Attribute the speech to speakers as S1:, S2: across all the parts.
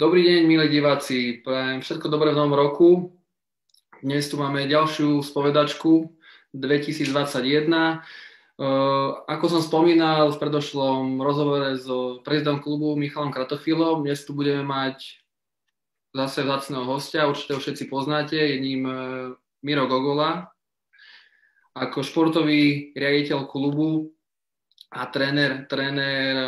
S1: Dobrý deň, milí diváci. Prajem všetko dobré v novom roku. Dnes tu máme ďalšiu spovedačku 2021. Ako som spomínal v predošlom rozhovore so prezidentom klubu Michalom Kratochvílom, dnes tu budeme mať zase vzácneho hostia, určite ho všetci poznáte, je ním Miro Gogola. Ako športový riaditeľ klubu a tréner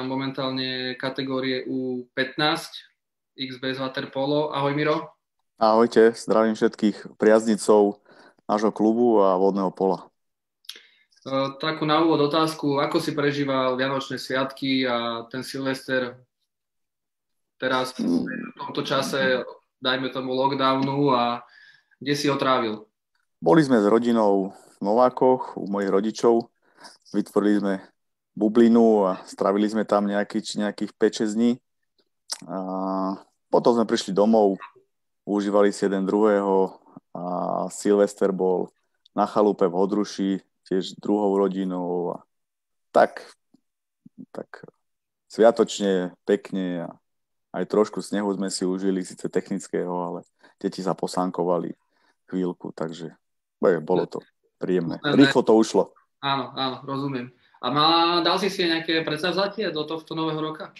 S1: momentálne kategórie U15 XBS Waterpolo. Ahoj Miro.
S2: Ahojte, zdravím všetkých priaznicov nášho klubu a vodného pola.
S1: Takú na úvod otázku, ako si prežíval Vianočné sviatky a ten Silvester teraz v tomto čase, dajme tomu lockdownu, a kde si ho trávil?
S2: Boli sme s rodinou v Novákoch u mojich rodičov, vytvorili sme bublinu a strávili sme tam nejakých 5-6 dní. A potom sme prišli domov, užívali si jeden druhého a Silvester bol na chalupe v Hodruši, tiež druhou rodinou. A tak sviatočne, pekne a aj trošku snehu sme si užili, síce technického, ale deti sa posánkovali chvíľku, takže bolo to príjemné. Rýchlo to ušlo.
S1: Áno, rozumiem. A dal si nejaké predsavzatie do tohto nového roka?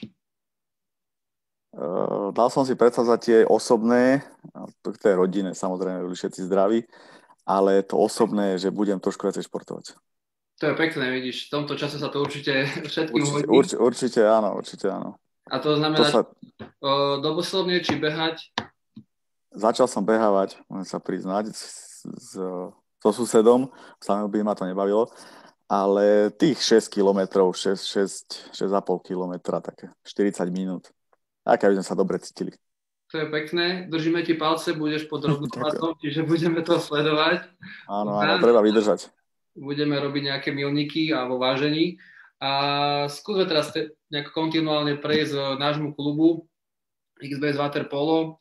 S2: Dal som si predsavzatie osobné, to je rodinné, samozrejme, boli všetci zdraví, ale to osobné, že budem trošku viacej športovať.
S1: To je pekné, vidíš, v tomto čase sa to určite všetkým hodí.
S2: Určite áno.
S1: A to znamená, do poslednej či behať?
S2: Začal som behávať, môžem sa priznať, so susedom, samého by ma to nebavilo, ale tých 6 kilometrov, 6,5 kilometra, také 40 minút. Tak, aby sme sa dobre cítili.
S1: To je pekné, držíme ti palce, budeš pod rovnováhou, čiže budeme to sledovať.
S2: Áno, treba vydržať.
S1: Budeme robiť nejaké milníky a vo vážení. A skúsme teraz nejak kontinuálne prejsť nášmu klubu XBS Waterpolo.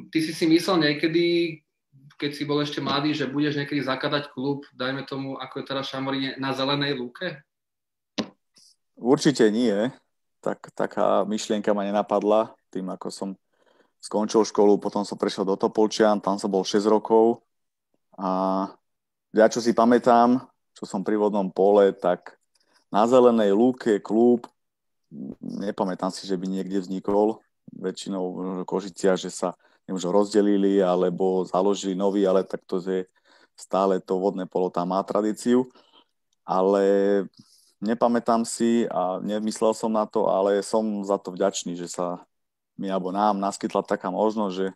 S1: Ty si myslel niekedy, keď si bol ešte mladý, že budeš niekedy zakladať klub, dajme tomu, ako je teraz Šamorín, na Zelenej lúke?
S2: Určite nie. Taká myšlienka ma nenapadla. Tým, ako som skončil školu, potom som prešiel do Topolčian, tam som bol 6 rokov. A ja, čo si pamätám, čo som pri vodnom pole, tak na Zelenej lúke klub, nepamätám si, že by niekde vznikol. Väčšinou v Košiciach, že sa možno rozdelili alebo založili nový, ale tak to je stále to vodné polo tam má tradíciu. Ale nepamätám si a nemyslel som na to, ale som za to vďačný, že sa mi alebo nám naskytla taká možnosť,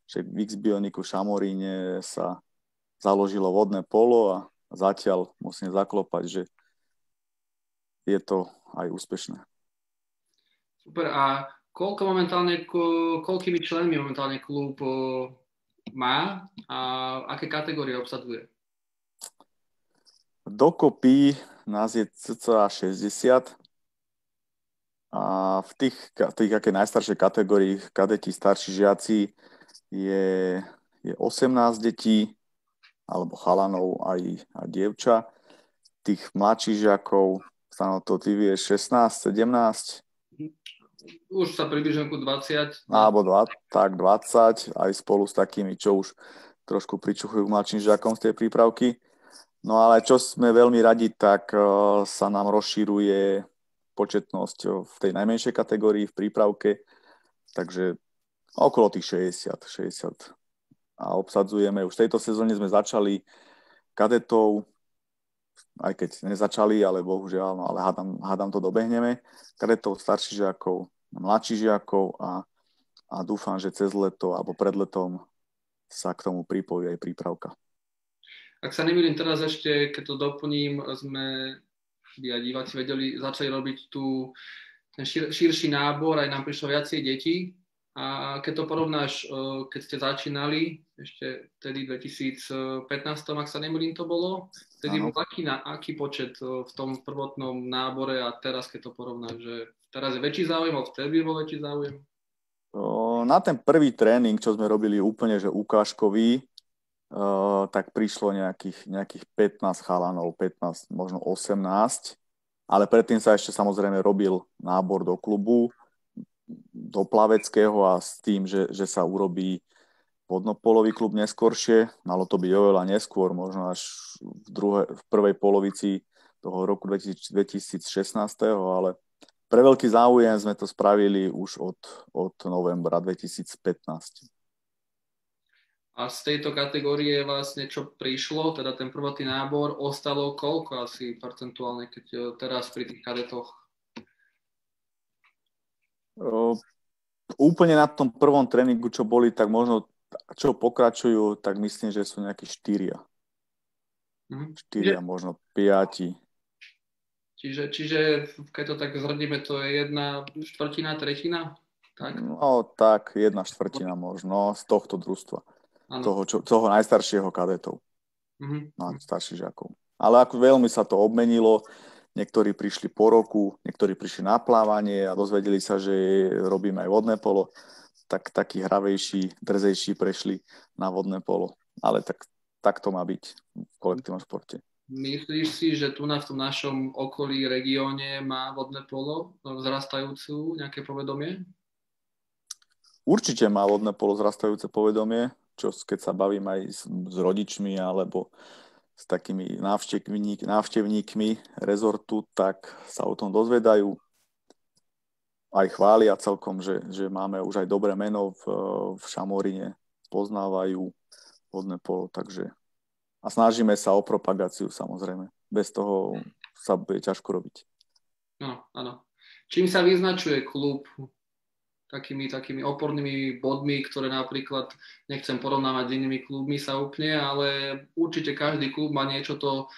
S2: že v X-Bioniku Šamoríne sa založilo vodné polo a zatiaľ musím zaklopať, že je to aj úspešné.
S1: Super. A koľkými členmi momentálne klub má a aké kategórie obsadzuje?
S2: Dokopy nás je cca 60 a v tých aké najstaršej kategórii kadeti, starší žiaci je 18 detí alebo chalanov a dievča. Tých mladších žiakov, to ty vieš, 16, 17.
S1: Už sa približujem ku 20.
S2: Alebo 20, aj spolu s takými, čo už trošku pričuchujú k mladším žiakom z tej prípravky. No ale čo sme veľmi radi, tak sa nám rozšíruje početnosť v tej najmenšej kategórii v prípravke, takže okolo tých 60. A obsadzujeme, už v tejto sezóne sme začali kadetov, aj keď nezačali, ale bohužiaľ, no, ale hádam to dobehneme, kadetov, starších žiakov, mladších žiakov a dúfam, že cez leto alebo pred letom sa k tomu pripojí aj prípravka.
S1: Ak sa nemýlim, teraz ešte, keď to doplním, sme aj diváci začali robiť ten širší nábor, aj nám prišlo viacej detí. A keď to porovnáš, keď ste začínali, ešte vtedy 2015, ak sa nemýlim, to bolo, vtedy bol aký počet v tom prvotnom nábore a teraz, keď to porovnáš, že teraz je väčší záujem, ale vtedy bol väčší záujem?
S2: Na ten prvý tréning, čo sme robili úplne, že ukážkový, tak prišlo nejakých 15 chalanov, 15, možno 18, ale predtým sa ešte samozrejme robil nábor do klubu. do plaveckého a s tým, že sa urobí vodnopolový klub neskoršie. Malo to byť oveľa neskôr, možno až v prvej polovici toho roku 2016, ale pre veľký záujem sme to spravili už od novembra 2015.
S1: A z tejto kategórie vlastne čo prišlo, teda ten prvotný nábor, ostalo koľko asi percentuálne, keď teraz pri tých kadetoch?
S2: Úplne na tom prvom tréningu, čo boli, tak možno, čo pokračujú, tak myslím, že sú nejakí 4. 4, možno 5.
S1: Čiže keď to tak zhrníme, to je 1/4, tretina? Tak?
S2: No tak, 1/4 možno z tohto družstva. Toho najstaršieho kadetov. Starších žiakov. Ale ako veľmi sa to obmenilo, niektorí prišli po roku, niektorí prišli na plávanie a dozvedeli sa, že robíme aj vodné polo, tak takí hravejší, drzejší prešli na vodné polo. Ale tak to má byť v kolektívnom športe.
S1: Myslíš si, že tu v tom našom okolí, regióne má vodné polo vzrastajúcu nejaké povedomie?
S2: Určite má vodné polo vzrastajúce povedomie, čo keď sa bavím aj s rodičmi alebo s takými návštevníkmi rezortu, tak sa o tom dozvedajú. Aj chvália celkom, že máme už aj dobré meno v Šamorine, poznávajú vodné polo, takže a snažíme sa o propagáciu, samozrejme. Bez toho sa bude ťažko robiť.
S1: No, áno. Čím sa vyznačuje klub takými opornými bodmi, ktoré napríklad, nechcem porovnávať s inými klubmi sa úplne, ale určite každý klub má niečo to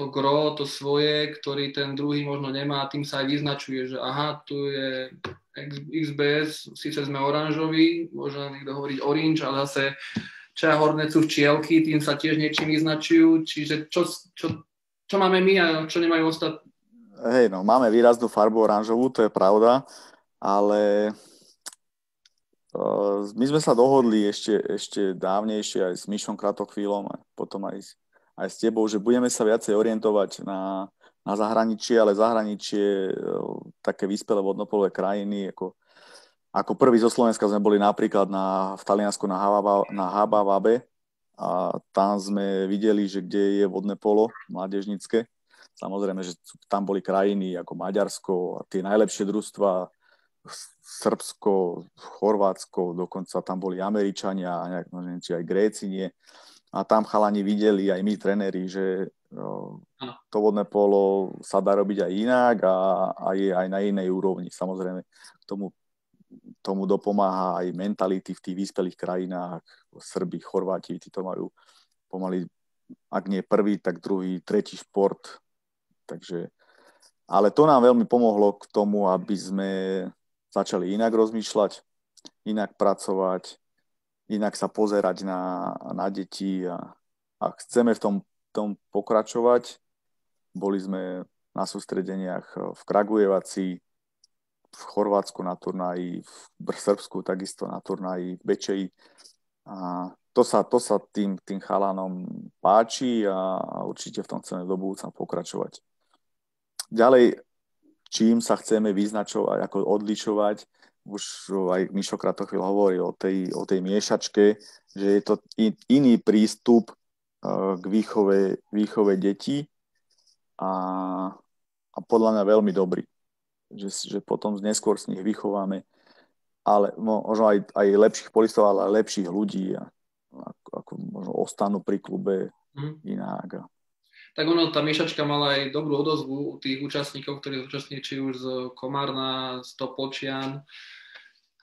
S1: gro, to svoje, ktorý ten druhý možno nemá a tým sa aj vyznačuje, že aha, tu je XBS, síce sme oranžoví, možno niekto hovoriť orange, ale zase Čaja Hornet sú včielky, tým sa tiež niečím vyznačujú, čiže čo máme my a čo nemajú ostatní?
S2: Hej, no, máme výraznú farbu oranžovú, to je pravda, ale my sme sa dohodli ešte dávnejšie aj s Mišom Kratochvílom a potom aj s tebou, že budeme sa viacej orientovať na zahraničie, ale zahraničie také vyspelé vodnopolové krajiny, ako prvý zo Slovenska sme boli napríklad v Taliansku na Habavabe a tam sme videli, že kde je vodné polo mládežnícke. Samozrejme, že tam boli krajiny ako Maďarsko a tie najlepšie družstva, Srbsko, Chorvátsko, dokonca tam boli Američania, či aj Gréci nie. A tam chalani videli, aj my tréneri, že to vodné polo sa dá robiť aj inak a je aj na inej úrovni. Samozrejme, tomu dopomáha aj mentality v tých vyspelých krajinách. Srbi, Chorváti, tí to majú pomaly, ak nie prvý, tak druhý, tretí šport. Takže, ale to nám veľmi pomohlo k tomu, aby sme začali inak rozmýšľať, inak pracovať, inak sa pozerať na deti a chceme v tom pokračovať. Boli sme na sústredeniach v Kragujevaci, v Chorvátsku na turnaji, v Srbsku takisto na turnaji, v Bečeji. A to sa tým chalanom páči a určite v tom chceme do budúcna pokračovať. Ďalej, čím sa chceme vyznačovať, ako odlišovať, už aj Mišo Kratochvíl hovorí o tej miešačke, že je to iný prístup k výchove detí a podľa mňa veľmi dobrý. Že potom neskôr z nich vychováme ale možno aj lepších polistov, ale aj lepších ľudí ako možno ostanú pri klube inak.
S1: Tak tá miešačka mala aj dobrú odozvu u tých účastníkov, ktorí zúčastnili či už z Komárna, z Topolčian,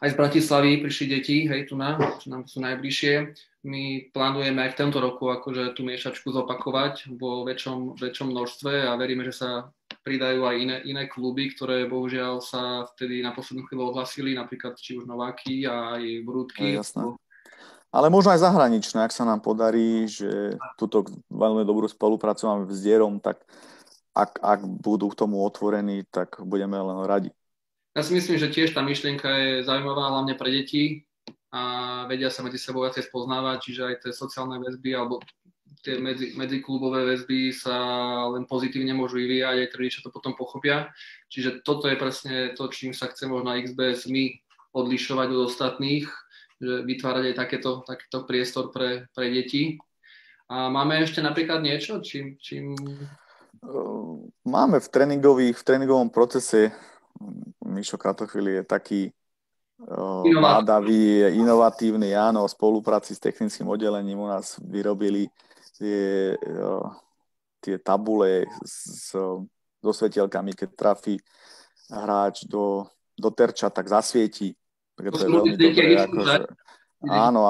S1: aj z Bratislavy prišli deti, hej, čo nám sú najbližšie. My plánujeme aj v tomto roku akože tú miešačku zopakovať vo väčšom množstve a veríme, že sa pridajú aj iné kluby, ktoré bohužiaľ sa vtedy na poslednú chvíľu ohlasili, napríklad či už Nováky a aj Brúdky.
S2: Jasné. Ale možno aj zahraničné, ak sa nám podarí, že túto veľmi dobrú spoluprácu máme s Dierom, tak ak budú k tomu otvorení, tak budeme len radi.
S1: Ja si myslím, že tiež tá myšlienka je zaujímavá hlavne pre deti a vedia sa medzi sebou viacej spoznávať, čiže aj tie sociálne väzby alebo tie medziklubové väzby sa len pozitívne môžu vyvíjať, aj tí rodičia to potom pochopia. Čiže toto je presne to, čím sa chce možno XBS my odlišovať od ostatných, že vytvárať aj takýto priestor pre deti. A máme ešte napríklad niečo, čím...
S2: Máme v tréningovom procese, Mišo Kratochvíli je taký bádavý, inovatívny, áno, v spolupráci s technickým oddelením u nás vyrobili tie tabule so svetielkami, keď trafí hráč do terča, tak zasvieti. To je veľmi dobré. Áno,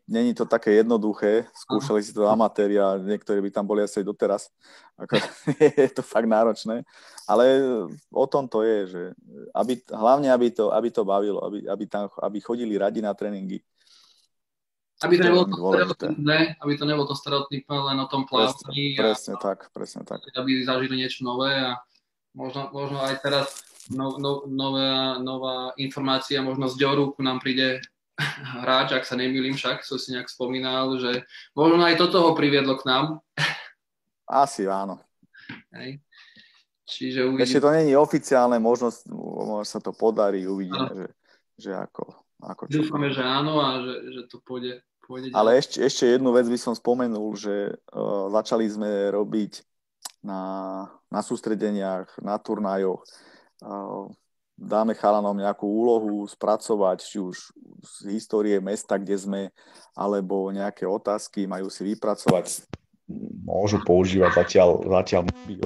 S2: není to také jednoduché. Skúšali si to amatéri a niektorí by tam boli asi doteraz. Je to fakt náročné. Ale o tom to je, že hlavne aby to bavilo, aby chodili radi na tréningy.
S1: Aby to nebolo to stereotypné len o tom plávaní.
S2: Presne tak.
S1: Aby zažili niečo nové a možno aj teraz nová informácia, možno z Ďorúku nám príde hráč, ak sa nemýlim, však som si nejak spomínal, že možno aj toto ho priviedlo k nám.
S2: Asi áno.
S1: Hej. Čiže uvidíme.
S2: Ešte to nie je oficiálne, možno sa to podarí, uvidíme, že ako
S1: dúfame, že áno a že to pôjde ďalej.
S2: Ale ešte jednu vec by som spomenul, že začali sme robiť na sústredeniach, na turnajoch, dáme chalanom nejakú úlohu spracovať, či už z histórie mesta, kde sme, alebo nejaké otázky, majú si vypracovať, môžu používať zatiaľ mobil.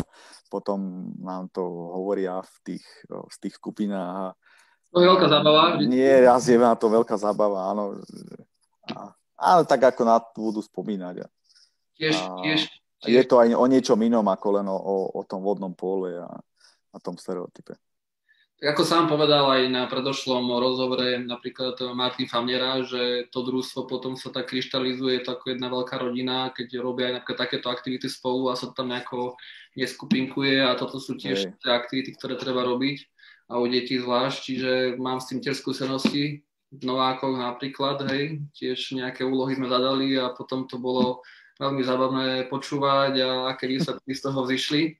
S2: Potom nám to hovoria v tých skupinách.
S1: To je veľká zábava.
S2: Nie, je na to veľká zábava, áno. Ale tak ako na to budú spomínať.
S1: Tiež.
S2: Je to aj o niečom inom, ako len o tom vodnom pole a tom stereotype.
S1: Ako sám povedal aj na predošlom rozhovore napríklad Martin Famnera, že to družstvo potom sa tak kryštalizuje, to ako jedna veľká rodina, keď robia aj napríklad takéto aktivity spolu a sa tam nejako neskupinkuje a toto sú tiež tie aktivity, ktoré treba robiť a u detí zvlášť, čiže mám s tým tiež skúsenosti v Novákoch napríklad, hej, tiež nejaké úlohy sme zadali a potom to bolo veľmi zábavné počúvať a aké výsledky z toho vzýšli.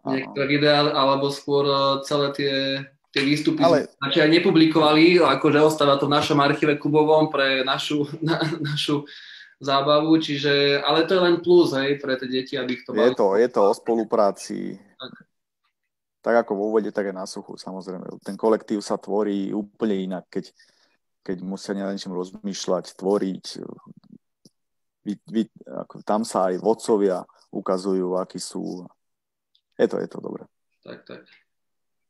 S1: Niektoré videá, alebo skôr celé tie výstupy aj nepublikovali, akože ostáva to v našom archíve Kubovom pre našu zábavu, čiže, ale to je len plus, hej, pre tie deti, aby ich to bavilo.
S2: Je to o spolupráci. Tak ako vo vode, tak aj na suchu, samozrejme. Ten kolektív sa tvorí úplne inak, keď musia na niečom rozmýšľať, tvoriť. Tam sa aj vodcovia ukazujú, akí sú. Je to dobré.
S1: Tak.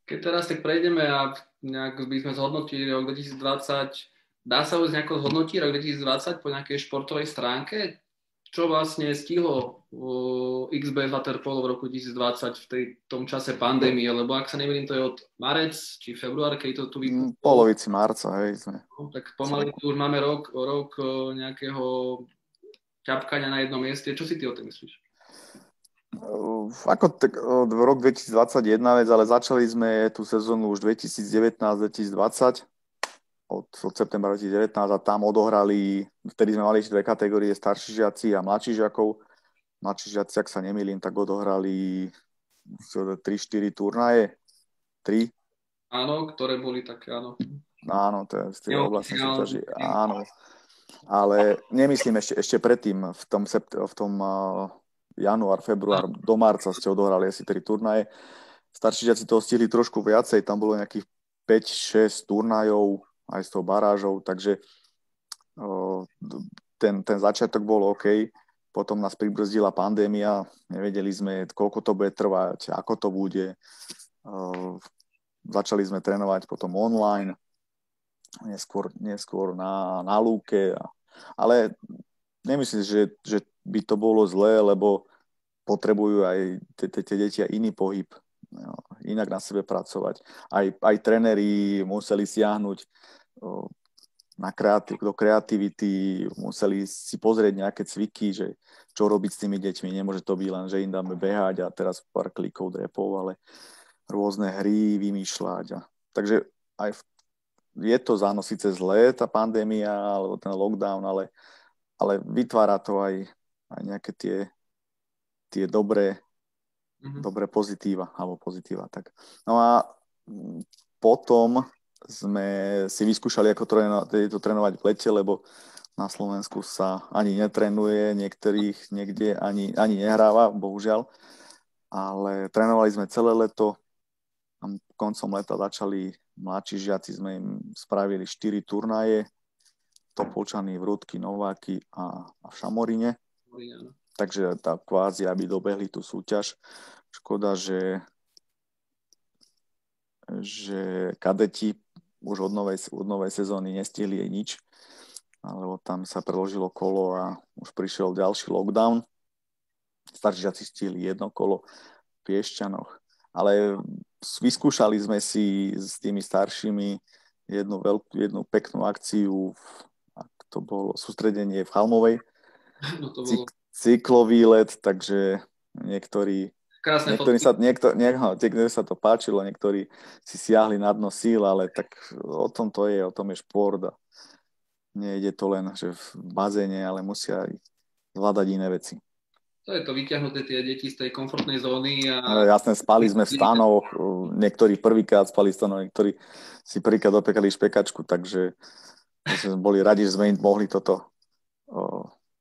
S1: Keď teraz tak prejdeme a nejak by sme zhodnotili rok 2020, dá sa už nejako zhodnotiť rok 2020 po nejakej športovej stránke? Čo vlastne stihlo XB Waterpolo v roku 2020 v tom čase pandémie? Lebo ak sa nemýlim, to je od marec či február, keď to tu vypúšťalo.
S2: Polovici marca, hej.
S1: Tak pomaly tu už máme rok nejakého ťapkania na jednom mieste. Čo si ty o tom myslíš?
S2: Rok 2021 vec, ale začali sme tú sezónu už 2019-2020 od septembra 2019 a tam odohrali, vtedy sme mali dve kategórie, starší žiaci a mladší žiakov. Mladší žiaci, ak sa nemýlim, tak odohrali 3-4 turnaje. 3.
S1: Áno, ktoré boli také, áno.
S2: Áno, to je z tej oblastnej súťaži. Áno. Ale nemyslím ešte predtým, v tom január, február, do marca ste odohrali asi 3 turnaje. Starší žiaci toho stihli trošku viacej, tam bolo nejakých 5-6 turnajov aj s tou barážou, takže ten začiatok bol OK. Potom nás pribrzdila pandémia, nevedeli sme, koľko to bude trvať, ako to bude. Začali sme trénovať potom online, neskôr na lúke, ale nemyslím, že by to bolo zlé, lebo potrebujú aj tie deti aj iný pohyb, inak na sebe pracovať. Aj tréneri museli siahnuť do kreativity, museli si pozrieť nejaké cviky, že čo robiť s tými deťmi. Nemôže to byť len, že im dáme behať a teraz pár klikov drepov, ale rôzne hry vymýšľať. Takže aj je to záno síce zlé, tá pandémia alebo ten lockdown, ale vytvára to aj nejaké tie dobré pozitíva, alebo pozitíva. Tak. No a potom sme si vyskúšali, ako to trénovať v lete, lebo na Slovensku sa ani netrenuje, niektorých niekde ani nehráva, bohužiaľ. Ale trénovali sme celé leto. A koncom leta začali mladší žiaci, sme im spravili 4 turnaje. Topolčany, Vrútky, Nováky a v Šamoríne. Takže tá kvázi, aby dobehli tú súťaž. Škoda, že kadeti už od novej sezóny nestihli jej nič, lebo tam sa preložilo kolo a už prišiel ďalší lockdown. Starší žiaci stihli jedno kolo v Piešťanoch. Ale vyskúšali sme si s tými staršími jednu peknú akciu, to bolo sústredenie v Chalmovej.
S1: No to bolo...
S2: Cyklový let, takže niektorí sa to páčilo, niektorí si siahli na dno síl, ale tak o tom je šport a nejde to len, že v bazéne, ale musia aj zvládať iné veci.
S1: To je to vyťahnuté tie deti z tej komfortnej zóny.
S2: Jasné, spali sme v stanoch, niektorí prvýkrát spali v stanoch, niektorí si prvýkrát opekali špekačku, takže sme boli radi, že sme im mohli toto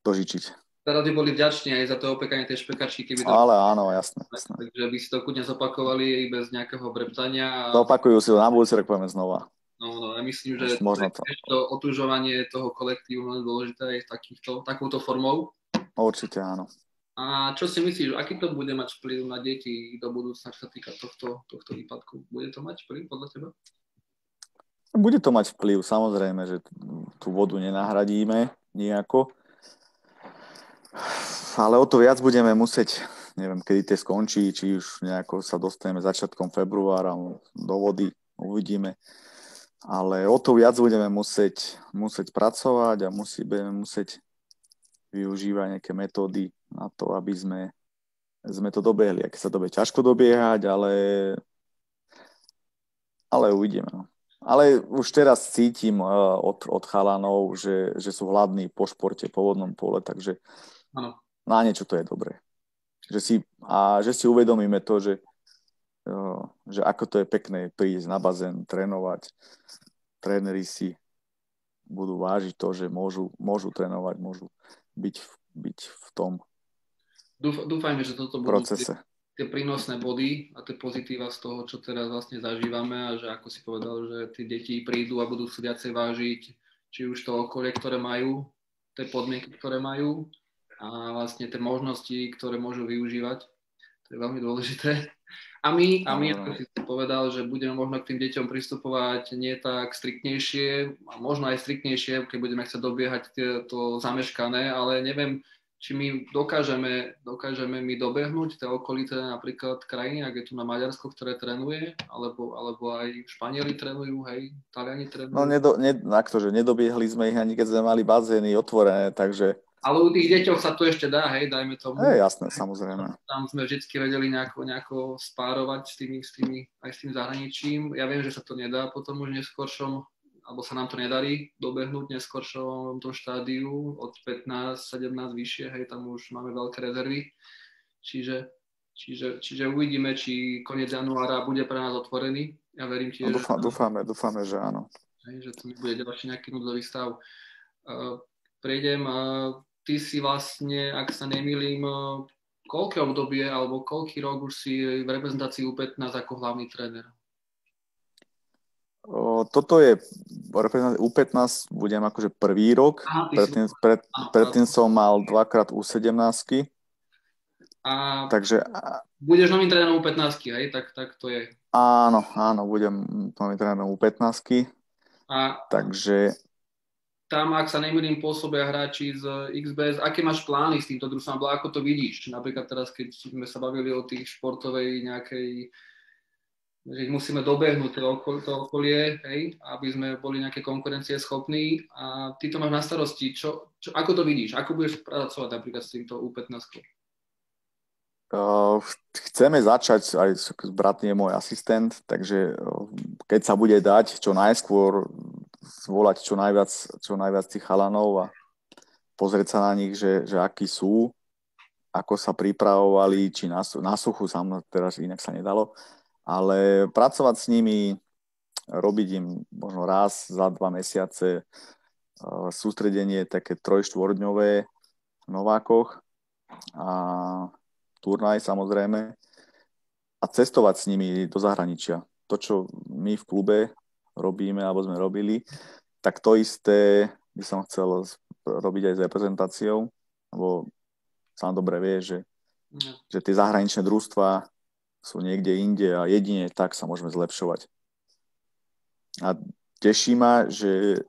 S2: dožičiť.
S1: Teraz by boli vďační aj za to opekanie tej špekačky, keby to...
S2: Ale áno, jasné.
S1: Takže by si to kudne zopakovali bez nejakého breptania.
S2: Zopakujú si to, na budúci rok povieme znova.
S1: No, ja myslím, že to otužovanie toho kolektívu je dôležité aj takouto formou.
S2: Určite áno.
S1: A čo si myslíš, aký to bude mať vplyv na deti do budúcna, čo sa týka tohto výpadku? Bude to mať vplyv podľa teba?
S2: Bude to mať vplyv, samozrejme, že tú vodu nenahradíme nejako. Ale o to viac budeme musieť, neviem, kedy to skončí, či už nejako sa dostaneme začiatkom februára do vody, uvidíme. Ale o to viac budeme musieť pracovať a budeme musieť využívať nejaké metódy na to, aby sme to dobehli. Ak sa to bude ťažko dobiehať, ale uvidíme. Ale už teraz cítim od chalanov, že sú hladní po športe, po vodnom pole, takže
S1: áno.
S2: Na niečo to je dobré. Že si uvedomíme to, že ako to je pekné prísť na bazén, trénovať. Tréneri si budú vážiť to, že môžu trénovať, môžu byť v tom
S1: Dúfajme, že toto budú
S2: procese.
S1: Tie prínosné body a tie pozitíva z toho, čo teraz vlastne zažívame a že ako si povedal, že tí deti prídu a budú si viacej vážiť či už to okolie, ktoré majú, tie podmienky, ktoré majú a vlastne tie možnosti, ktoré môžu využívať. To je veľmi dôležité. A my ako si povedal, že budeme možno k tým deťom pristupovať nie tak striktnejšie, a možno aj striktnejšie, keď budeme chcieť dobiehať to zameškané, ale neviem, či my dokážeme my dobehnúť tie okolité napríklad krajiny, ak je tu na Maďarsko, ktoré trénuje, alebo aj Španieli trénujú, hej, Taliani trénujú.
S2: No nedobiehli sme ich ani keď sme mali bazény otvorené, takže...
S1: Ale u tých deťoch sa to ešte dá, hej, dajme tomu.
S2: Jasné, samozrejme.
S1: Tam sme vždycky vedeli nejako spárovať s tým zahraničím. Ja viem, že sa to nedá potom už neskôršom, alebo sa nám to nedarí dobehnúť neskôršom tom štádiu od 15-17 vyššie, hej, tam už máme veľké rezervy. Čiže uvidíme, či koniec januára bude pre nás otvorený. Ja verím tiež.
S2: Dúfame, že áno.
S1: Hej, že to bude ďalší nejaký núdzový stav. Prejdem, ty si vlastne, ak sa nemýlim, koľké obdobie alebo koľký rok už si v reprezentácii U15 ako hlavný tréner?
S2: Toto je U15, budem akože prvý rok. Predtým som mal dvakrát U17. Takže...
S1: Budeš novým trénerom U15, hej? Tak to je.
S2: Áno, budem novým trénerom U15. Takže...
S1: Tam, ak sa nemýlim, pôsobia hráči z XBS. Aké máš plány s týmto družstvom? Ako to vidíš? Napríklad teraz, keď sme sa bavili o tých športovej nejakej, že musíme dobehnúť to okolie, hej, aby sme boli nejaké konkurencie schopní. A ty to máš na starosti. Ako to vidíš? Ako budeš pracovať napríklad s týmto U15?
S2: Chceme začať, aj brat je môj asistent, takže keď sa bude dať čo najskôr zvolať čo najviac tých chalanov a pozrieť sa na nich, že akí sú, ako sa pripravovali, či na suchu, teraz inak sa nedalo, ale pracovať s nimi robiť im možno raz za 2 mesiace sústredenie také 3-4 dňové v Novákoch a turnaj samozrejme a cestovať s nimi do zahraničia. To, čo my v klube robíme alebo sme robili, tak to isté by som chcel robiť aj s reprezentáciou, lebo sám dobre vie, že tie zahraničné družstvá sú niekde inde a jedine tak sa môžeme zlepšovať. A teší ma, že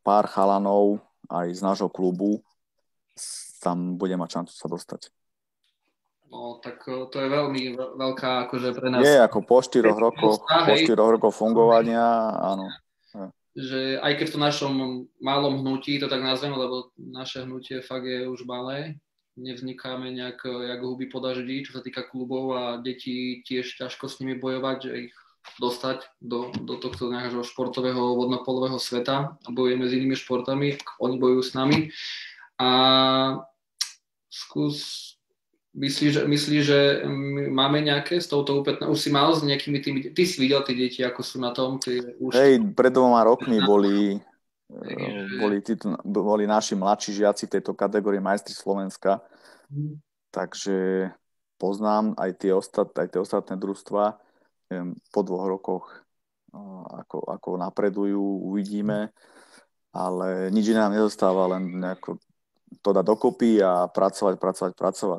S2: pár chalanov aj z nášho klubu tam bude mať šancu sa dostať.
S1: No, tak to je veľmi veľká akože pre nás.
S2: Je ako po 4 rokoch fungovania, áno.
S1: Že aj keď v tom našom malom hnutí, to tak nazvem, lebo naše hnutie fakt je už malé, nevznikáme nejak jak huby po daždi, čo sa týka klubov a detí tiež ťažko s nimi bojovať, že ich dostať do tohto nejakého športového vodnopolového sveta a bojujeme s inými športami, oni bojujú s nami. A myslíš, že máme nejaké s touto U15? Už si mal s nejakými tými, ty si videl tie deti, ako sú na tom?
S2: Pred 2 rokmi boli naši mladší žiaci tejto kategórie majstri Slovenska, takže poznám aj tie ostatné družstva. Po 2 rokoch ako napredujú, uvidíme, ale nič iné nám nezostáva, len nejako to dať dokopy a pracovať,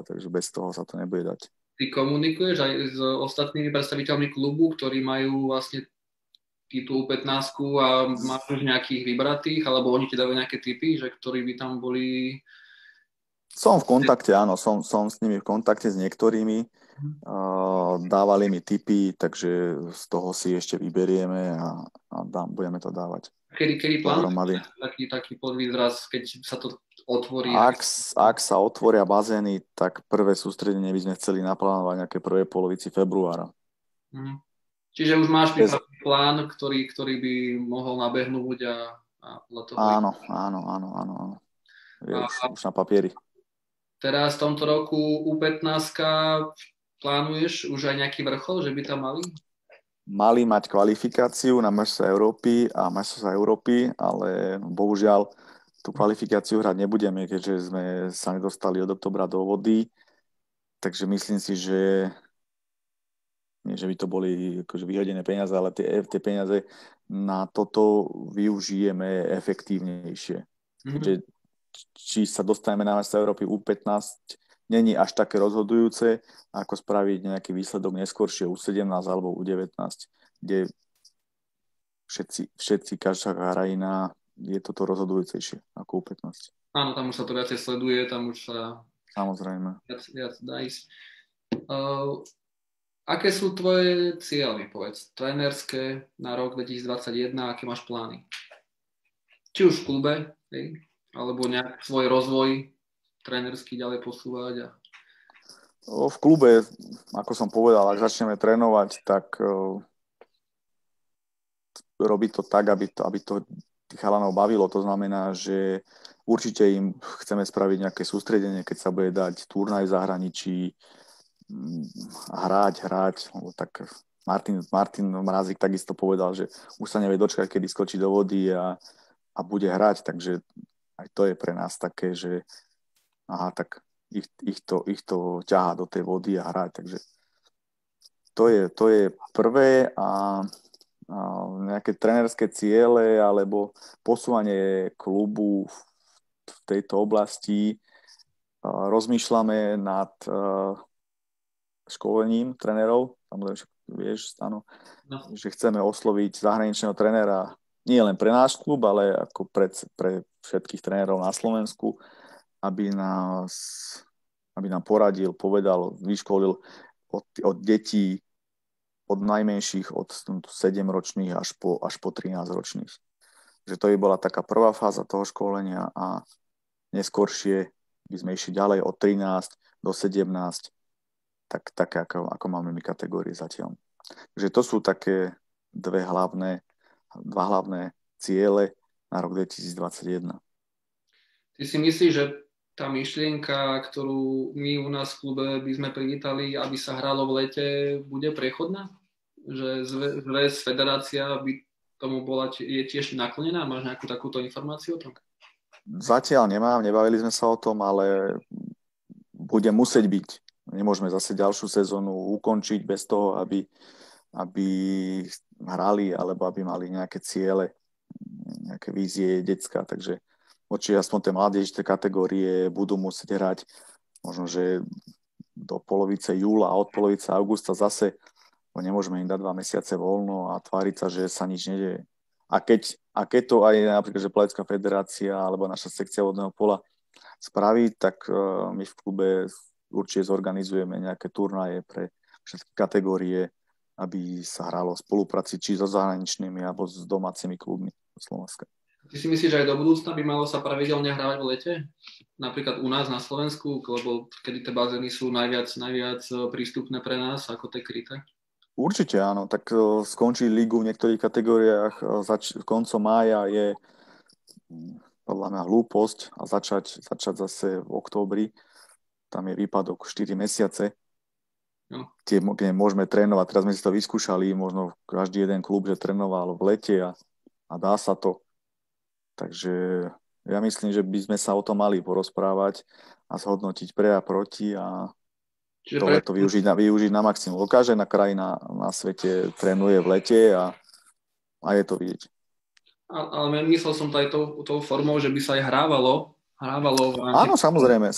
S2: takže bez toho sa to nebude dať.
S1: Ty komunikuješ aj s ostatnými predstaviteľmi klubu, ktorí majú vlastne titul 15 a máš už nejakých vybratých, alebo oni ti dávajú nejaké tipy, že ktorí by tam boli?
S2: Som v kontakte, áno, som s nimi v kontakte s niektorými, dávali mi tipy, takže z toho si ešte vyberieme a budeme to dávať.
S1: Kedy plánuješ taký podvýraz, keď sa to otvorí?
S2: Ak sa otvoria bazény, tak prvé sústredenie by sme chceli naplánovať nejaké prvej polovici februára.
S1: Čiže už máš pripravený plán, ktorý by mohol nabehnúť a leto.
S2: Áno. Už na papieri.
S1: Teraz v tomto roku U15 plánuješ už aj nejaký vrchol, že by tam mali?
S2: Mali mať kvalifikáciu na majstrovstvá Európy a majstrovstvá Európy, ale bohužiaľ tú kvalifikáciu hrať nebudeme, keďže sme sa nedostali od októbra do vody. Takže myslím si, že nie, že by to boli akože vyhodené peniaze, ale tie peniaze na toto využijeme efektívnejšie. Keďže či sa dostaneme na majstrovstvá Európy U15 není až také rozhodujúce, ako spraviť nejaký výsledok neskôršie U17 alebo U19, kde všetci každá krajina je toto rozhodujúcejšie ako U15.
S1: Áno, tam už sa to viacej sleduje, tam už sa
S2: samozrejme
S1: viac dá ísť. Aké sú tvoje cieľy, povedz, trénerské na rok 2021, aké máš plány? Či už v klube, alebo nejak svoj rozvoj trénersky ďalej posúvať?
S2: V klube, ako som povedal, ak začneme trénovať, tak robiť to tak, aby to tých chalanov bavilo. To znamená, že určite im chceme spraviť nejaké sústredenie, keď sa bude dať turnaj v zahraničí, hrať. Tak Martin Mrázik takisto povedal, že už sa nevie dočkať, kedy skočí do vody a bude hrať, takže aj to je pre nás také, že tak ich to ťahá do tej vody a hrať, takže to je prvé a nejaké trénerské ciele alebo posúvanie klubu v tejto oblasti. Rozmýšľame nad školením trénerov, samozrejme, vieš, Stano, že chceme osloviť zahraničného trénera nie len pre náš klub, ale ako pre všetkých trénerov na Slovensku, aby nám poradil, povedal, vyškolil od detí, od najmenších, od 7-ročných až po 13-ročných. Že to by bola taká prvá fáza toho školenia a neskôršie by sme išli ďalej od 13 do 17, tak ako máme my kategórie zatiaľ. Takže to sú také dva hlavné ciele na rok 2021.
S1: Ty si myslíš, že tá myšlienka, ktorú my u nás v klube by sme privítali, aby sa hralo v lete, bude prechodná? že zväz, federácia by tomu je tiež naklonená? Máš nejakú takúto informáciu o tom?
S2: Zatiaľ nemám, nebavili sme sa o tom, ale bude musieť byť. Nemôžeme zase ďalšiu sezónu ukončiť bez toho, aby hrali alebo aby mali nejaké ciele, nejaké vízie decka. Takže určite aspoň tie mládežité kategórie budú musieť hrať možno, že do polovice júla a od polovice augusta zase, bo nemôžeme im dať 2 mesiace voľno a tváriť sa, že sa nič nedeje. A keď to aj napríklad, že Planická federácia alebo naša sekcia vodného pola spraví, tak my v klube určite zorganizujeme nejaké turnaje pre všetky kategórie, aby sa hralo v spolupráci či so zahraničnými alebo s domácimi klubmi Slovenska.
S1: Ty si myslíš, že aj do budúcna by malo sa pravidelne hrávať v lete? Napríklad u nás na Slovensku, lebo kedy tie bazény sú najviac prístupné pre nás ako tie kryté?
S2: Určite áno, tak skončiť ligu v niektorých kategóriách koncom mája je podľa mňa hlúposť a začať zase v októbri. Tam je výpadok 4 mesiace, kde môžeme trénovať. Teraz sme si to vyskúšali, možno každý jeden klub, že trénoval v lete a dá sa to. Takže ja myslím, že by sme sa o tom mali porozprávať a zhodnotiť pre a proti a to leto využiť na maximum. Každá krajina na svete trénuje v lete a je to vidieť.
S1: Ale myslel som to aj tou formou, že by sa aj hrávalo v rámci...
S2: Áno, samozrejme.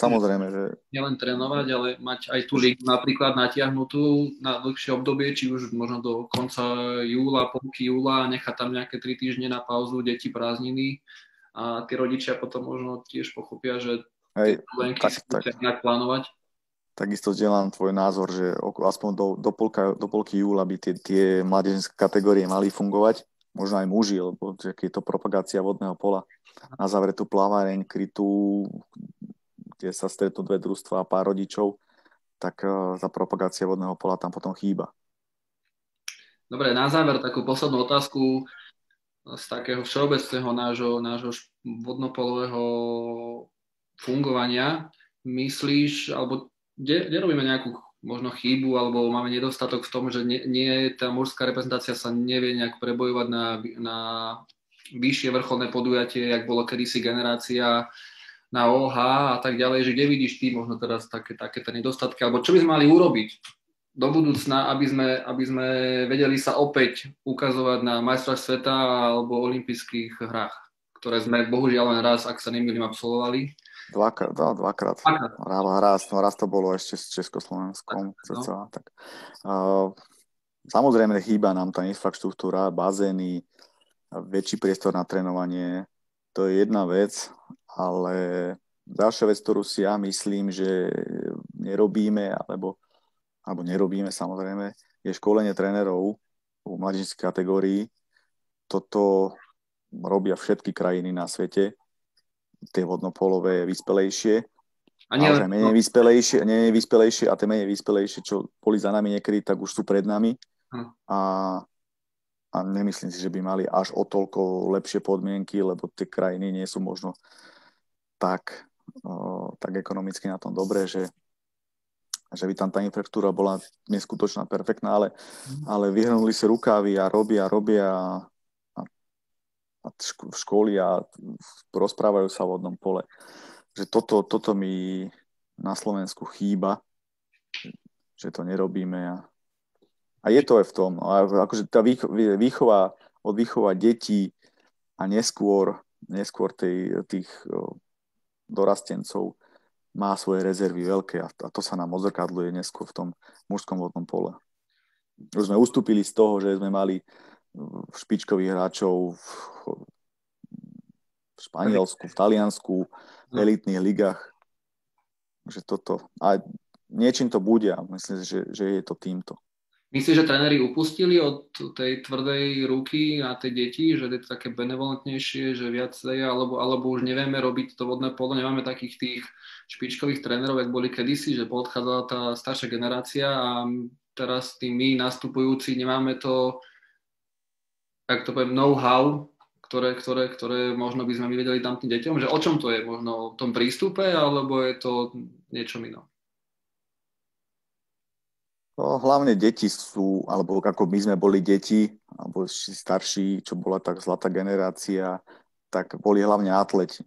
S2: Že...
S1: Nielen trénovať, ale mať aj tú ligu napríklad natiahnutú na dlhšie obdobie, či už možno do konca júla, polky júla, nechať tam nejaké 3 týždne na pauzu, deti prázdniny a tí rodičia potom možno tiež pochopia, že tie dovolenky si musia nejak plánovať.
S2: Takisto zdieľam tvoj názor, že aspoň do polky júla by tie mládežnícke kategórie mali fungovať, možno aj muži, lebo keď je to propagácia vodného pola. Na zavretú plaváreň, krytú, kde sa stretnú 2 družstvá a pár rodičov, tak tá propagácia vodného pola tam potom chýba.
S1: Dobre, na záver takú poslednú otázku z takého všeobecného nášho vodnopolového fungovania. Myslíš, alebo kde robíme nejakú možno chybu, alebo máme nedostatok v tom, že tá mužská reprezentácia sa nevie nejak prebojovať na vyššie vrcholné podujatie, jak bolo kedysi generácia na OH a tak ďalej, že kde vidíš ty možno teraz také nedostatky, alebo čo by sme mali urobiť do budúcna, aby sme vedeli sa opäť ukazovať na majstrovstvách sveta alebo olympijských hrách, ktoré sme bohužiaľ len raz, ak sa nemýlim, absolvovali.
S2: Dvakrát. Raz to bolo ešte s Československom. No. Tak. Samozrejme, chýba nám tá infraštruktúra, bazény, väčší priestor na trénovanie. To je jedna vec, ale ďalšia vec, ktorú si ja myslím, že nerobíme, alebo nerobíme samozrejme, je školenie trénerov v mladíckej kategórii. Toto robia všetky krajiny na svete. Tie vodnopolové vyspelejšie, ale menej vyspelejšie a tie menej vyspelejšie, čo boli za nami niekedy, tak už sú pred nami a nemyslím si, že by mali až o toľko lepšie podmienky, lebo tie krajiny nie sú možno tak ekonomicky na tom dobré, že by tam tá infraštruktúra bola neskutočná, perfektná, ale vyhrnuli si rukávy a robia a školy a rozprávajú sa o vodnom pole. Že toto mi na Slovensku chýba, že to nerobíme. A je to aj v tom. Akože tá výchova detí a neskôr tých dorastencov má svoje rezervy veľké a to sa nám odzrkadluje neskôr v tom mužskom vodnom pole. Už sme ustúpili z toho, že sme mali špičkových hráčov v Španielsku, v Taliansku, v elitných ligách. Že toto. A niečím to bude a myslím, že je to týmto.
S1: Myslíš, že tréneri upustili od tej tvrdej ruky na tie deti, že je to také benevolentnejšie, že viac alebo už nevieme robiť to vodné polo, nemáme takých tých špičkových trénerov, jak boli kedysi, že odchádzala tá staršia generácia a teraz tí my nastupujúci nemáme to, tak to poviem, know-how, ktoré možno by sme my vedeli tam tým deťom, že o čom to je? Možno o tom prístupe, alebo je to niečo iné?
S2: No, hlavne deti sú, alebo ako my sme boli deti, alebo ešte starší, čo bola tak zlatá generácia, tak boli hlavne atleti.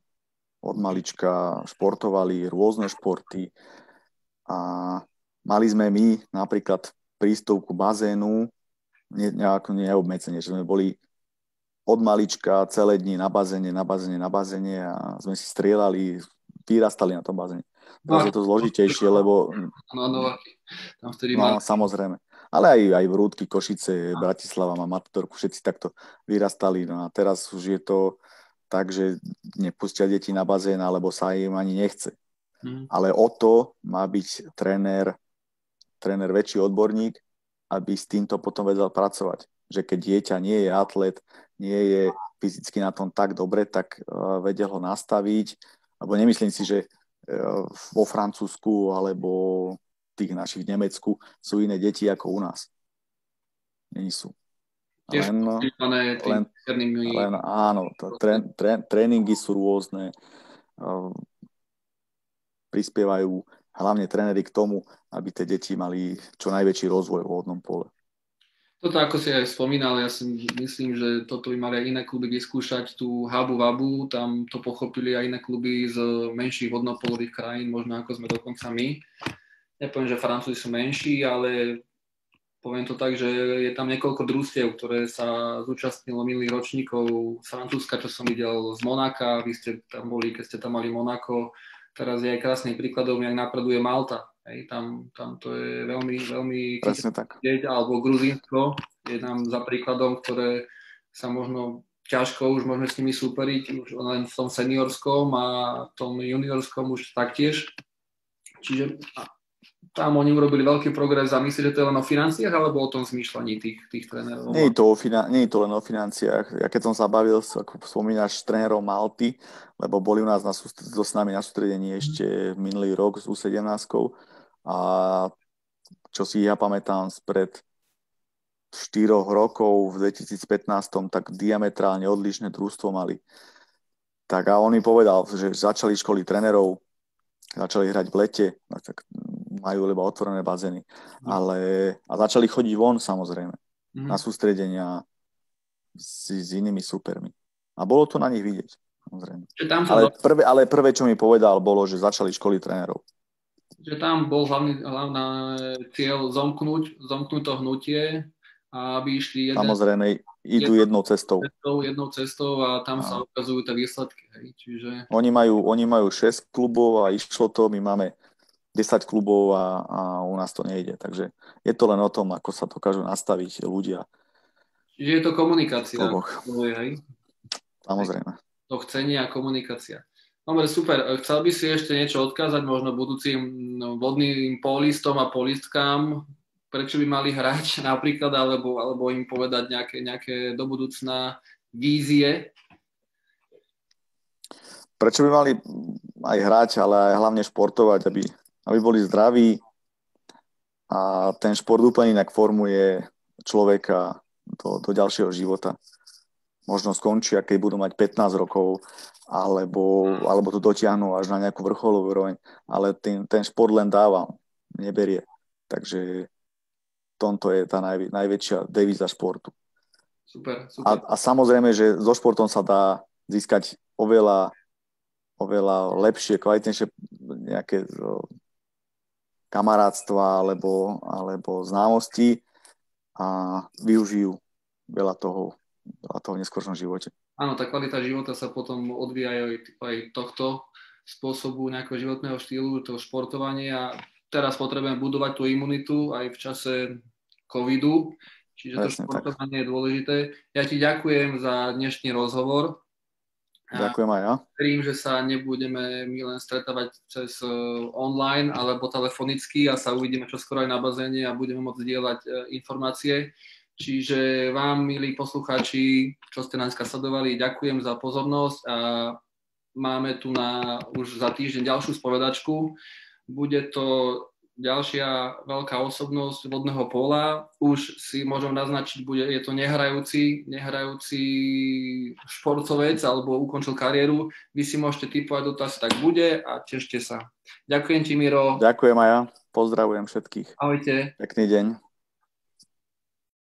S2: Od malička športovali rôzne športy a mali sme my napríklad prístup k bazénu nejako neobmedzenie, že sme boli od malička celé dni na bazéne a sme si strieľali, vyrastali na tom bazéne.
S1: No,
S2: Teraz je to zložitejšie, lebo
S1: no, tam vtedy mali.
S2: no samozrejme. Ale aj Vrútky, Košice, Bratislava má Matutorku, všetci takto vyrastali. No a teraz už je to tak, že nepustia deti na bazén, alebo sa im ani nechce. Ale o to má byť tréner väčší odborník, aby s týmto potom vedel pracovať. Že keď dieťa nie je atlet, nie je fyzicky na tom tak dobre, tak vedel ho nastaviť. Alebo nemyslím si, že vo Francúzsku alebo tých našich v Nemecku sú iné deti ako u nás. Nie sú.
S1: Tiež
S2: Len áno, tréningy sú rôzne, prispievajú hlavne tréneri k tomu, aby tie deti mali čo najväčší rozvoj v vodnom pole.
S1: Toto, ako si aj spomínal, ja si myslím, že toto by mali aj iné kluby vyskúšať, tú Habu Vabu, tam to pochopili aj iné kluby z menších vodnopolových krajín, možno ako sme dokonca my. Nepoviem, že Francúzi sú menší, ale poviem to tak, že je tam niekoľko družstiev, ktoré sa zúčastnilo minulých ročníkov z Francúzska, čo som videl z Monaka, vy ste tam boli, keď ste tam mali Monako, teraz je aj krásnym príkladom, jak napreduje Malta. Hej, tam to je veľmi, veľmi alebo Gruzínsko je tam za príkladom, ktoré sa možno ťažko už môžeme s nimi súperiť, už len v tom seniorskom a v tom juniorskom už taktiež. Čiže tam oni urobili veľký progres a myslíte, že to je len o financiách alebo o tom zmýšľaní tých trénerov?
S2: Nie je to len o financiách. Ja keď som sa bavil, ako spomínaš, s trénerom Malty, lebo boli u nás s nami na sústredení ešte minulý rok s U17 a čo si ja pamätám spred 4 rokov v 2015, tak diametrálne odlišné družstvo mali. Tak a on mi povedal, že začali školy trénerov, začali hrať v lete, tak majú iba otvorené bazény, a začali chodiť von samozrejme na sústredenia s inými supermi. A bolo to na nich vidieť, samozrejme. Ale prvé, čo mi povedal, bolo, že začali školy trénerov.
S1: Že tam bol hlavný cieľ zomknúť to hnutie a aby išli
S2: samozrejme, idú jednou cestou
S1: a tam sa ukazujú tie výsledky. Hej. Čiže...
S2: Oni majú 6 klubov a išlo to, my máme 10 klubov a u nás to nejde. Takže je to len o tom, ako sa dokážu nastaviť ľudia.
S1: Čiže je to komunikácia. Hej.
S2: Samozrejme.
S1: To chcenie a komunikácia. Dobre, super. Chcel by si ešte niečo odkázať možno budúcim vodným polistom a polistkám, prečo by mali hrať napríklad, alebo im povedať nejaké do budúcna vízie?
S2: Prečo by mali aj hrať, ale aj hlavne športovať, aby boli zdraví, a ten šport úplne inak formuje človeka do ďalšieho života. Možno skončia, keď budú mať 15 rokov, alebo to dotiahnu až na nejakú vrcholovú úroveň, ale ten šport len dáva, neberie. Takže tomto je tá najväčšia devíza športu.
S1: Super.
S2: A samozrejme, že so športom sa dá získať oveľa lepšie, kvalitnejšie nejaké kamarátstva alebo známosti a využijú veľa toho v neskôršom živote.
S1: Áno, tá kvalita života sa potom odvíja aj tohto spôsobu nejakého životného štýlu, toho športovania. Teraz potrebujeme budovať tú imunitu aj v čase covidu, čiže to športovanie je dôležité. Ja ti ďakujem za dnešný rozhovor.
S2: Ďakujem aj ja.
S1: Verím, že sa nebudeme my len stretávať cez online alebo telefonicky a sa uvidíme čoskoro aj na bazéne a budeme môcť zdieľať informácie. Čiže vám, milí poslucháči, čo ste nás sledovali, ďakujem za pozornosť a máme tu už za týždeň ďalšiu spovedačku. Bude to ďalšia veľká osobnosť vodného pola. Už si môžem naznačiť, je to nehrajúci športovec alebo ukončil kariéru. Vy si môžete tipovať, to asi tak bude a tešte sa. Ďakujem ti, Miro.
S2: Ďakujem aj ja. pozdravujem všetkých.
S1: Ahojte.
S2: Pekný deň.